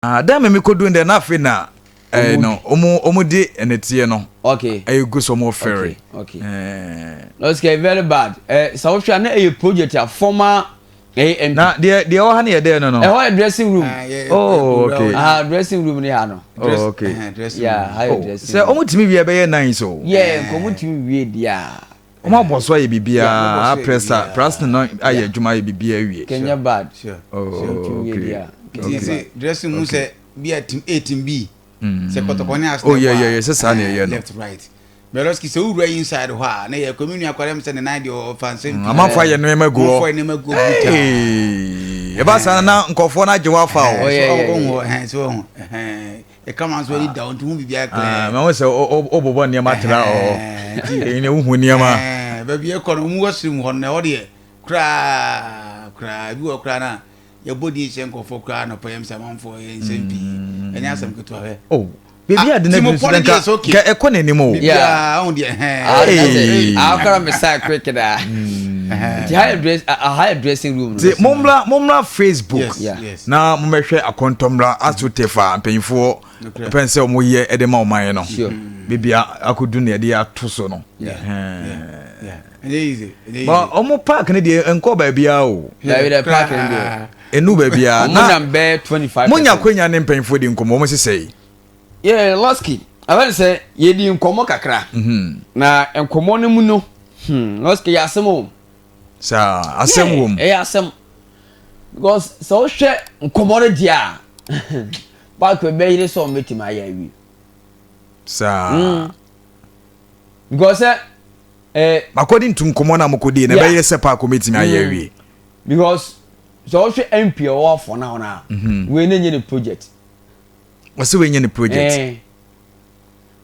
Damn me could do in the nothing now. No, Omudi and it's no. Okay. I go some more ferry. Okay. No, it's very bad. So shall a project a former AM. Now, the honey there, no. A dressing room. Oh, okay. Dressing room near no. Oh, okay. Yeah, high dressing. So, almost me be a very nice so. Yeah, come to me, yeah. Oma boso ye bibia press no aye adwuma ye bibia wie. Kenya bad. Sure. Oh, okay. Okay. Dressing room say be a team A team B. Say kotokone as. Oh yeah, say sa na ye no. Left right. Meloski say who right inside ho na ye community akwara say na dey of fancy. Amafa ye no emago. Amafa ye no emago. E ba sa na nkofo na agyewa fa o. So e come as well down to bibia clear. Me won say obobo ne ma tra o. E ne hu niama. Baby e kono mu wasim ho na o de kra bi o kra na ye body che nkofo kra na payem samanfo ye nsempi. Enya asem keto he. Oh. Baby ade na ka e ko nanim o. Yeah, on de I'll me say quick da. A high dressing room. Momla Facebook. Yes. Na momehwe Akontobra asutefa mpanyfo pense omo ye edema oman no. Baby akodu na de atoso no. Yeah. Easy. But omo park ne de enko ba bia o. Yeah, park and enu ba bia na number 25. Monya kwanya ne mpanyfo de nkomo mo sesei. Yeah, Losky. I want to say ye di nkomo kakra. Na nkomo ne mu no. Losky ya asemo. Sa asem wom. Asem. Because so hwe nkomo re dia. Back we be so metima ya wi. Sa. Because according to nkomo na mokodi na be se pa committee na ya wi. Because so hwe MP o for now na. We na nye the project. Wase we nye the project.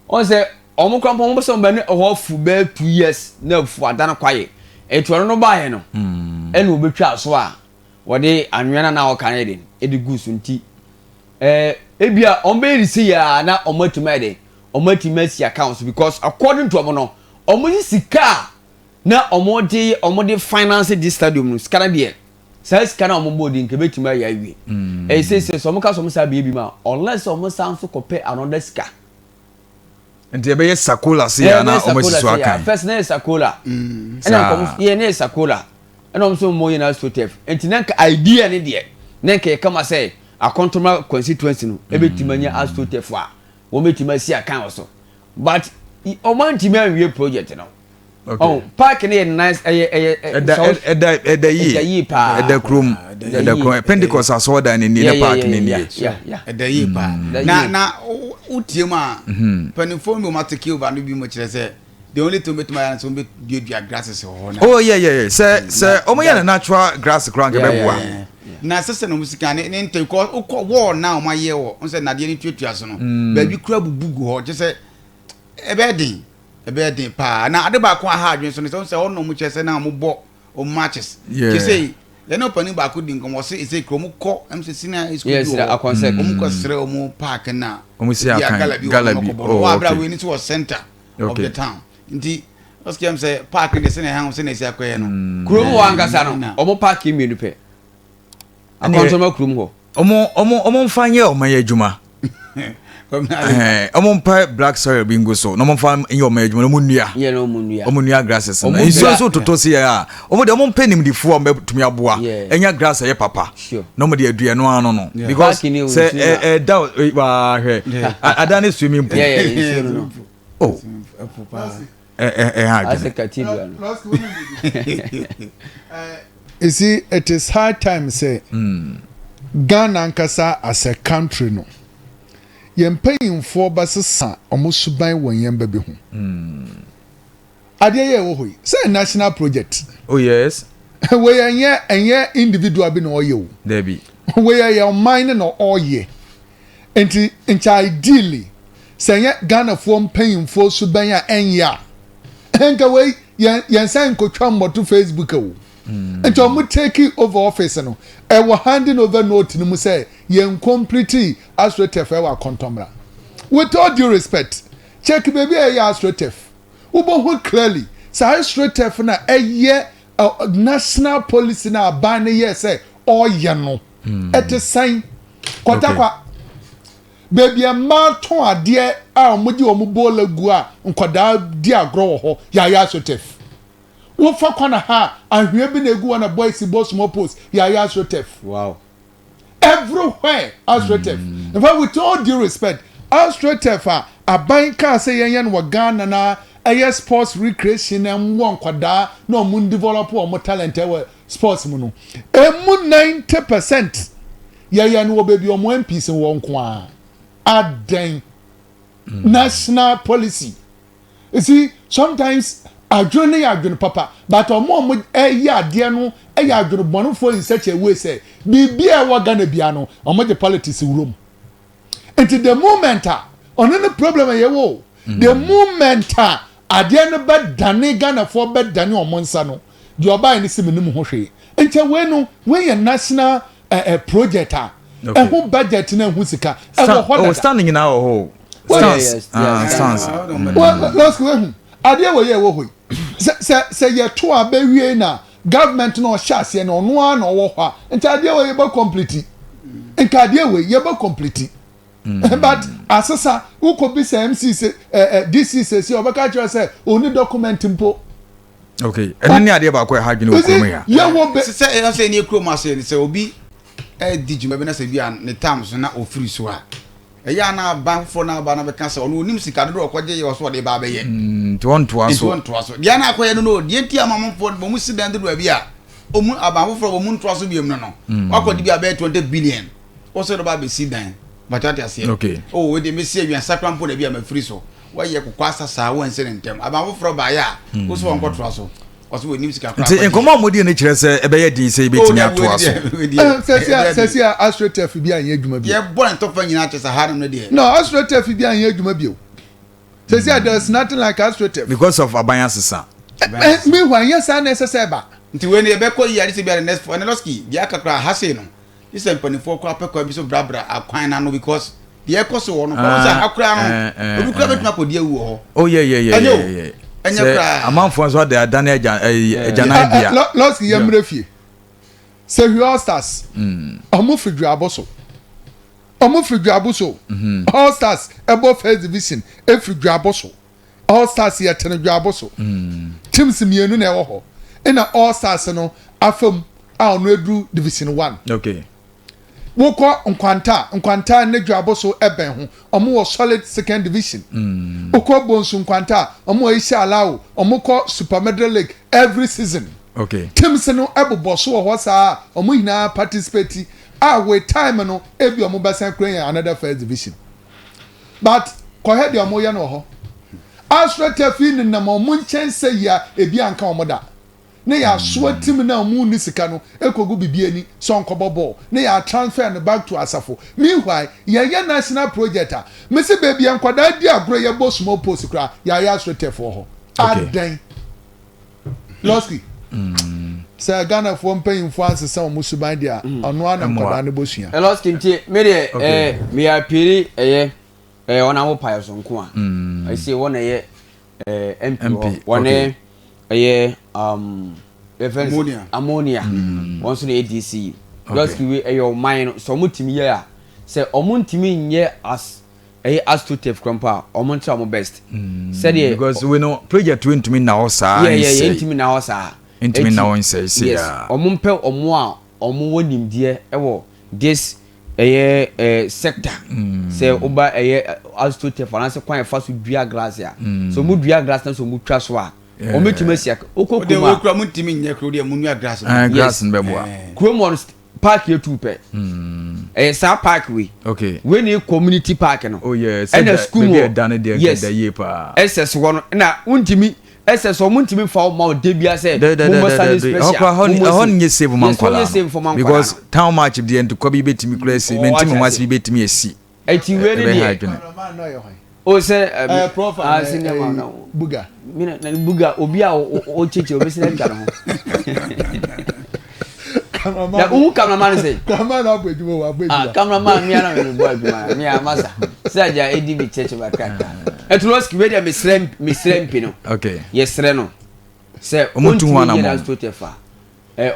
On say omukrampo mo so be ne ho fu be 2 years na fu adana kwaye. Etuano no bae no. Ene obetwa so a wo de anwena na wo kan eden. E de gusu nti. Ebia ombe risi ya na omatumede. Omatimasi accounts because according to omo no, omo ni sika na omo de finance this stadium no. Skana de. Sai sika na omo bodi nke betima ya wie. Say so omo ka so mo sa bi ma unless omo san so kope another sika. Nti ebe ye sakola se ya na omo siso aka. First na sakola. Ena komo ye na sakola. Ena omo so mo ye na stotef. Nti nanka idea ne de. Nanka e kama say Akontobra constituency no ebe timanya astotef a wo metima si aka also. But omo ntima wie project no. Okay. Oh, park ne nice yi pa. Eda krum. Pentecost asoda ne ni na park ne ni. Yeah. Eda yi pa. Na utie ma penifo mi o matiki over no bi mo kire se the only thing metima ya so be dua grasses ho na. Oh yeah. Say omo ya na natural grass ground ke beboa. Na sese no musika ne ntey ko wall na o ma ye wo nse na de ni tuatua so no ba bi kura bubugu ho je se ebe din pa na ade ba ko aha adwen so ne se ono mu che se na mo bo o matches je say ye no pani ba ko din ko mo se ise krom ko MCC na school yes a concept o ko sere o mo park na o mo si akan galabi o abra we ni to center of the town nti oskem say park de se na han se na si akoye no krom wa ngasa no o mo park mi nu pe Akontobra krum ho omo mfanye o maye adwuma omo mpa black soil bingo so no mo mfa nye o maye adwuma no munua ye no munua omunua grasses na so toto se ya omo de omo mpa nim di fu o mbetumi aboa enya grass ye papa no mo de adua no ano no because say da wa hwe adane swimming pool oh as a cathedral. You see, it is high time say Ghana ankasa as a country no. Yen paying for basesa almost buy when yen baby home. Adeye wo hoy. Say national project. Oh yes. Where yen individual be no ye. There be. Where your mine no all ye. Enti ideally say Ghana form paying for so buy enya. Enka way yen sign ko twam to Facebook o. And you take over office no e will handing over note no mu say yen complete administrative e wa Akontobra. With all due respect, check baby e administrative. Ubo ho clearly say administrative na e national policy na ban ye say all ye no. Et sign kwatakwa baby a marathon adeɛ a ɔmo di ɔmo bɔɔla gu a nkwadaa di agorɔ wɔ hɔ yaya sotef wofa kwana ha ahwea bi na egu wɔ na boys small post yaya sotef wow everywhere astrotef in fact with all due respect astrotef a aban ka say yen wɔ Ghana na ɛyɛ sports recreation na wɔ nkwadaa na ɔmo develop ɔmo talent ɛwɔ sports mu no emu 90% yaya no wɔ baby ɔmo MPs wɔ nko a adan national policy you see sometimes adwene papa but omo eyi ade no eyi adwene bonfo in such a way say bibia wa Ghana bia no omo the politics room until the moment on any problem ye wo the moment ade no be dane Ghana for be dane omo nsa no the oba ni simenim ho hwe nche we no we national project who budget na who sika standing in our hole stance well let's go ade we ye wo hoi se ye to abewie na government no shase na ono a na wo hwa nti ade we ye ba complete nka ade we ye ba complete but asasa uko bi se MC se DC se obaka cho se oni document mpo okay eno ni ade ba ko ha dwene okrom ya ye wo be se ni ekrom ase se obi di djuma bi na se bia ne terms na ofiri so a eya na bank for na ba na be ka se ono onim sika do okwaje ye so de ba be ye to aso dia na akoye no de ntia mamamfo bo mu sidan do bi a omu abanfo bo mu nto aso bi em no akodi bi a be 20 billion o se do ba be sidan batati ase okay oh we de me se awian sakrampo na bi a ma free so wa ye kokwa sasa wo ense ntem abanfo ba ya o so won kotro aso oso we nim sika kra nti enkomo modi ne kire se ebe ye din se betimi ato aso sesia astrotef bi anye adwuma bi ye born tofa nyina che sahara no de no astrotef bi anye adwuma bi o sesia there's nothing like astrotef because of abanya sesa me wan yes an necessary ba nti we ne ebe ko yari se bi the next for neloski dia kakra hase no this empanifo ko apekọ bi so brabra akwan na no because dia ekoso wo no ko sa akra no obi kra betuma ko dia wu ho oh yeah amanfo so de adane agyanan bia lost yemrefie Sefwi All Stars omo figure aboso All Stars ebo first division e figure aboso All Stars ye tenedwa aboso teams mienu na ewo ho ina All Stars no afam a ono edu division 1 okay woko nkwanta ne dwaboso eben ho omo wo solid second division woko bonsu nkwanta omo isha alawo omo ko super medal league every season okay teams no eboboso wo hosa omo hina participate with time no ebi omo besan kran another first division but ko head omo ye no ho astrotefin na mo nchense ya ebi anka omo da ne ya so tim na mu ni sika no ekogu bibiani so nkobobo ne ya transfer no back to asafo meanwhile ya national project a me se baby ankwada di agro ya bo small post kra ya astrotefo ho adan loski sa Ghana for paying for answer some musuban dia ono ana nkwada ne bosua loski nti me de me apiri ona wo pa so nko a I say wona ye MP wona ammonia once na ADC just we your mind so mutimi ye a say omuntimi nye as astrotef krampa omuncha omo best said because we know project we ntimi na ho saa ntimi na ho saa ntimi na ho say ya omumpe omo a omo wonimdie ewo this sector say oba astrotef anase kwan fa so dua glass ya so mu dua glass na so mu twa so a ometimasiak okokuma okura mutimi nye kro de munua grass grass nbeboa kromon park ye tupe sa park we okay we ni community park no oh yes and a school be done there get the yepa ss one na untimi ss o muntimi fa ma de bia say mo sale special hon nye save man kwala because town match the end to ko bi betimi klasi mentimi mas bi betimi esi eti we ni o se prof buga mina na buga obi a o cheche o besi na bika no cameraman cameraman say cameraman abejumo wa abejumo cameraman mi ana me boy aduma mi amasa say aja edv cheche ba kaka etuloski we dey me slem pino okay yesre no say omuntu wana mo stotefa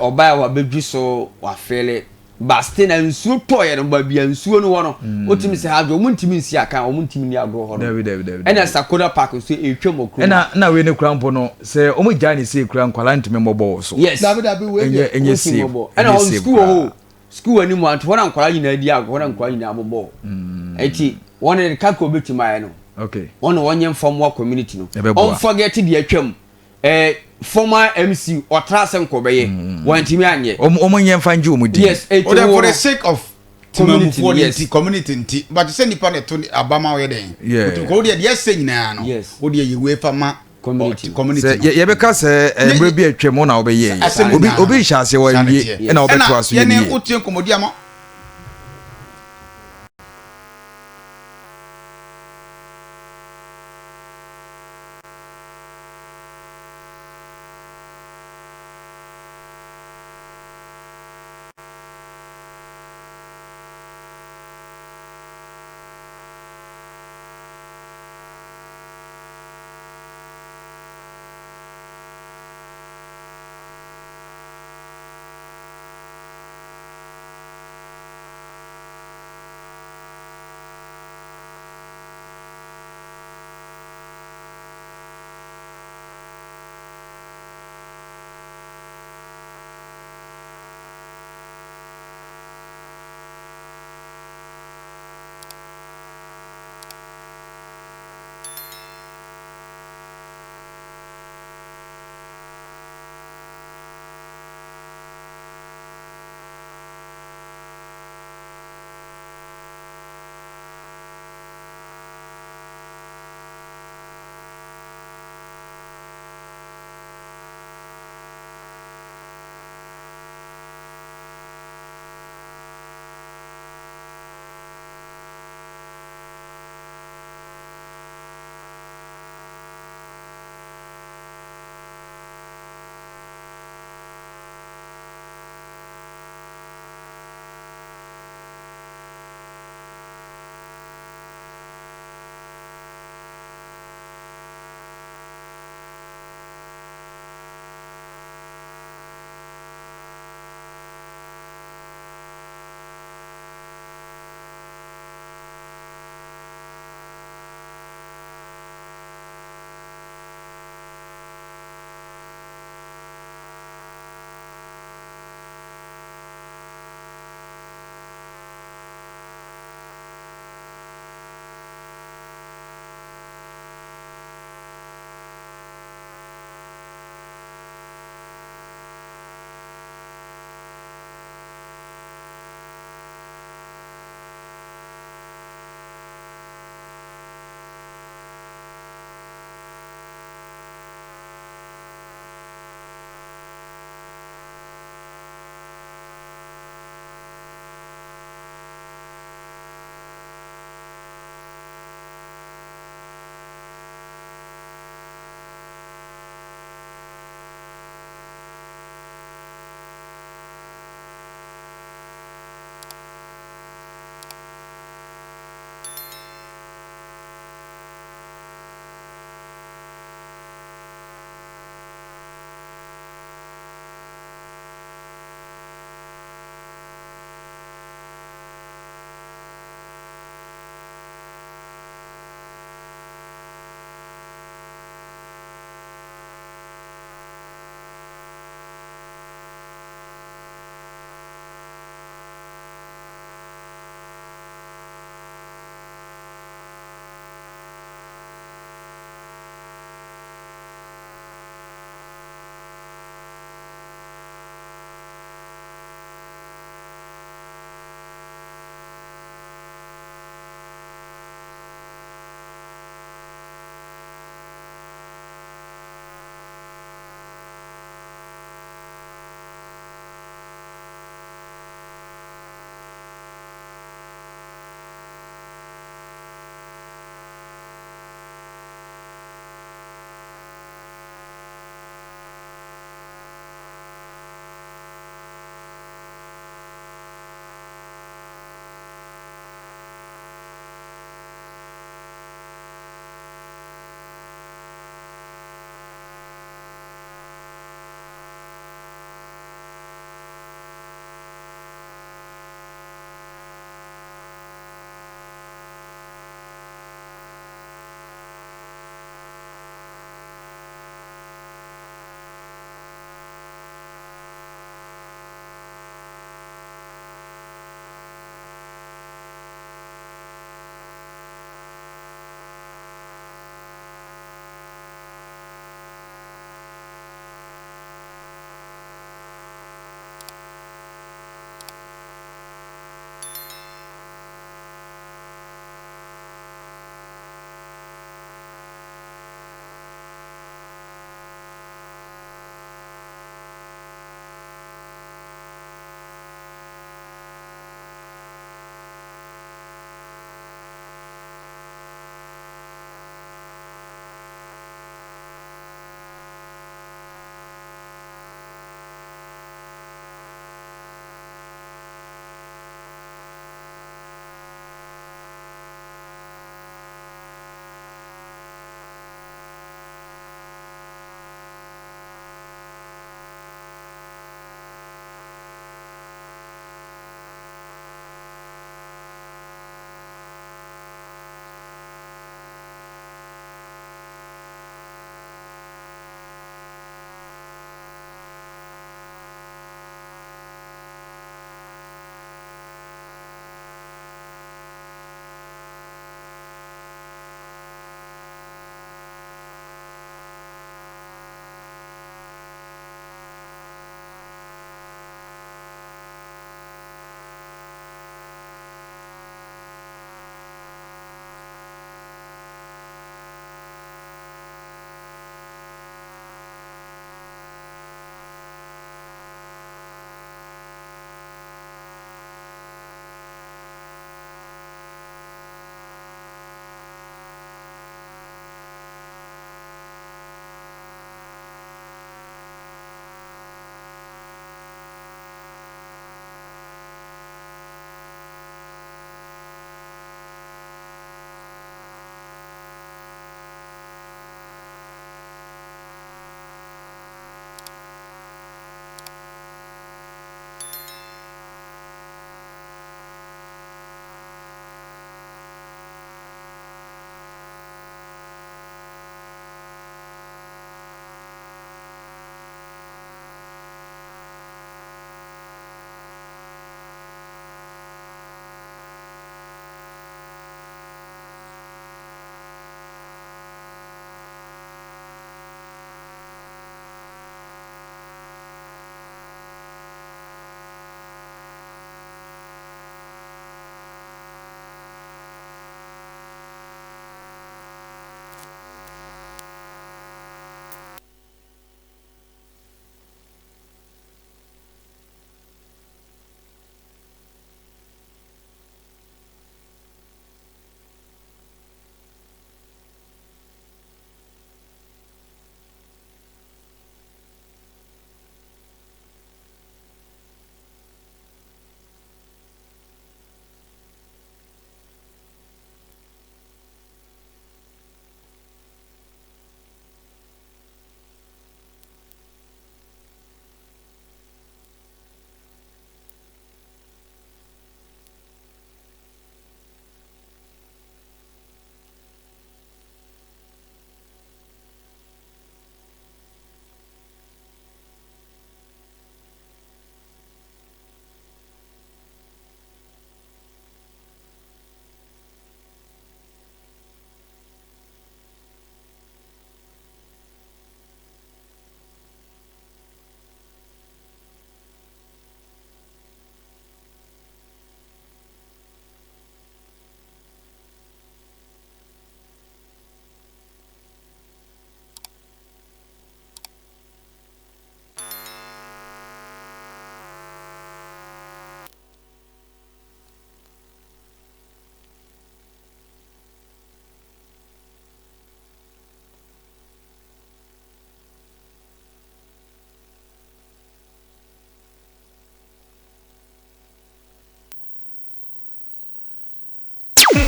oba wa bedu so wa fele baste na nsuo toye no ba bia nsuo no wo no otimi se ha do muntimi nsi aka o muntimi ni agro ho no ena Sakura Park so etwem okro na we ne krampo no se o mu jani se kura nkwala ntime mbobo so yes dabi we enye si ena on school ani mu anto na nkwala nyina di agro na nkwala nyina abobo eti wona ka ko betima no okay wona wonye mfom community no on forget di atwam former MC or Trasem Kobeye, one Timmy Anye. Omonyan find you, yes, for the sake of community, but to send the planet to Abama wedding. Yeah, to go there, yes, saying now, yes, would you wait for my community? Yeah, because maybe a Tremona obey, Obi shall say, well, and I'll bet to us.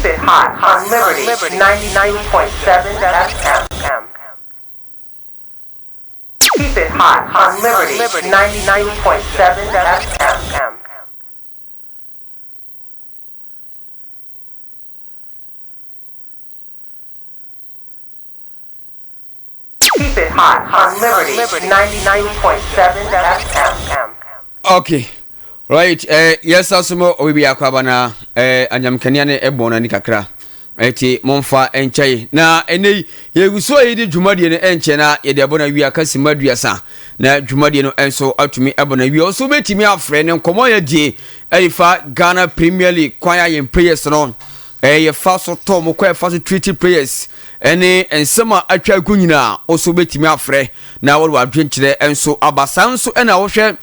Keep it hot on Liberty 99.7 FM. Keep it hot on Liberty 99.7 FM. Keep it hot on Liberty 99.7 FM. Okay. Right, yes, asumo obi akwaba na anyamkania ne ebona ni kakra. Eti monfa enchai na enei yeguso yidi dwumadie ne enche na yede abona wi akasi maduasa na dwumadie no enso atumi abona wi oso betimi afre ne nkomo ya die elifa Ghana Premier League kwaya yen players no ye fa so tom kwa fa so treaty players ene ensema atwa gunyina oso betimi afre na wo adwenkyere enso abasanso ena wo hwe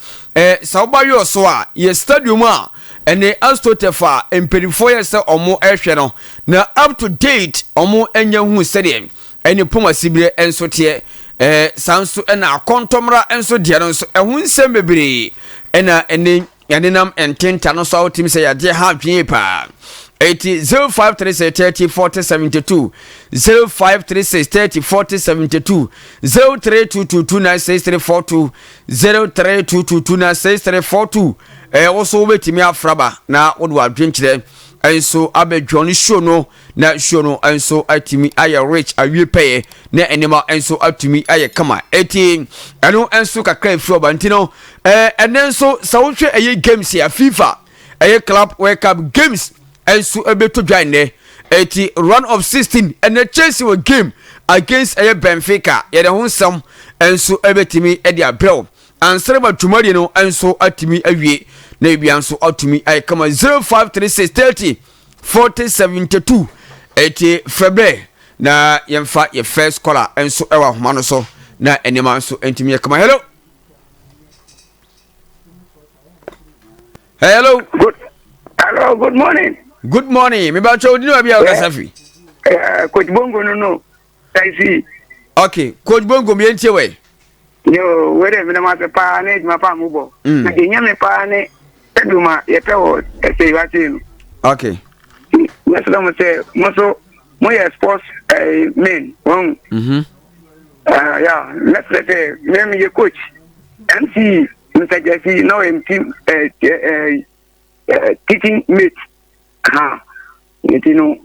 saubayo so a ye stadium a ene astotefa empirifo ye se omo ehwe no na up to date omo enya hu sede ene poma sibire enso te sanso ena Akontomra enso de no so ehun nsem bebre ena ene yanenam ententa no so awtim se ya de ha dwen pa 0536304072 0536304072 0322296342 0322296342 also betimi afraba na wodo adwenkyere enso abedwon show no na show no enso atimi aye rich awie peye na enema enso atumi aye kama eti eno enso kakra ifro bantino enenso sawhwe aye games ya FIFA aye club world cup games enso ebeto dwane eti run of 16 and the Chelsea were game against a Benfica ye de honsam enso ebetimi e dia bel ansreba tumari no enso atimi awie na ebianso atumi ay kama 0536304072 eti febre na yemfa ye first caller enso ewa homa no so na enema enso entimi kama hello good morning. Good morning. Me ba cho dinu abi o Sefwi. Coach Bongo no. I see. Okay, Coach Bongo me entie we. Yo, where me na ma pa na ejuma pa mu bo. Na enya me pa ne eduma ye pe o say wa tin. Okay. Yes, mo say mo ye sports men. Yeah, let's say me ye coach. MC Mr. Jesse no team teaching mate. You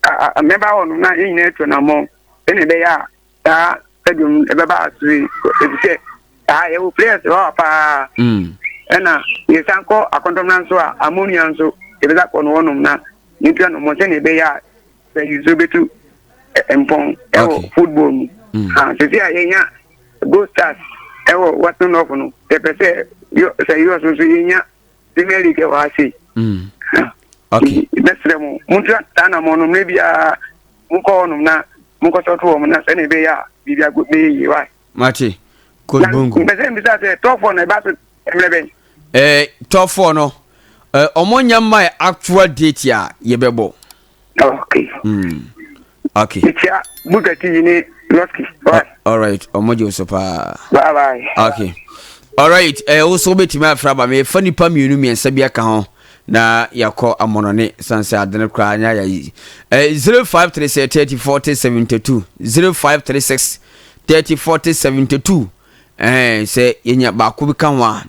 a member on na in it na mo any be ya ta stadium e be ba three say you players pa na you sanko Akontomra so ammonia so e be that on one na you no mo say be ya you so betu empon football so say yenya go start what no no e be say you so yenya Premier League wa say okay. That's them. Muntra tana mono maybe munko na munko soto mo na sene be ya bibia go be why. Mati. Coach Bongo. Mbese mbisa say top 4 na ba so emlebe. Top 4 no. Omonya my actual date ya yebebo. Okay. Okay. Itia bugati ni Loski. All right. Omojo so pa. Bye bye. Okay. All right. Also betimi afraba me fani pa mienu miensa bia ka ho. Na yako amonone sanse adene kra anya ya yi 0536304072 0536304072 se yenya ba ko bi kan wa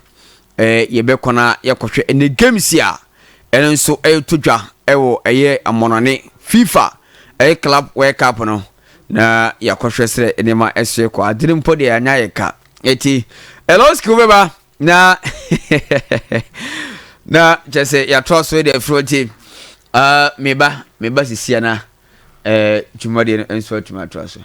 yebekona yakohwe ene games ya enso etodwa ewo eye amonone FIFA club world cup no na yakohwe sere enema eswe ko adene mpo de anya yeka eti eloski ubeba na na jese ya trust with the front meba sisia na jumadi enso tuma trust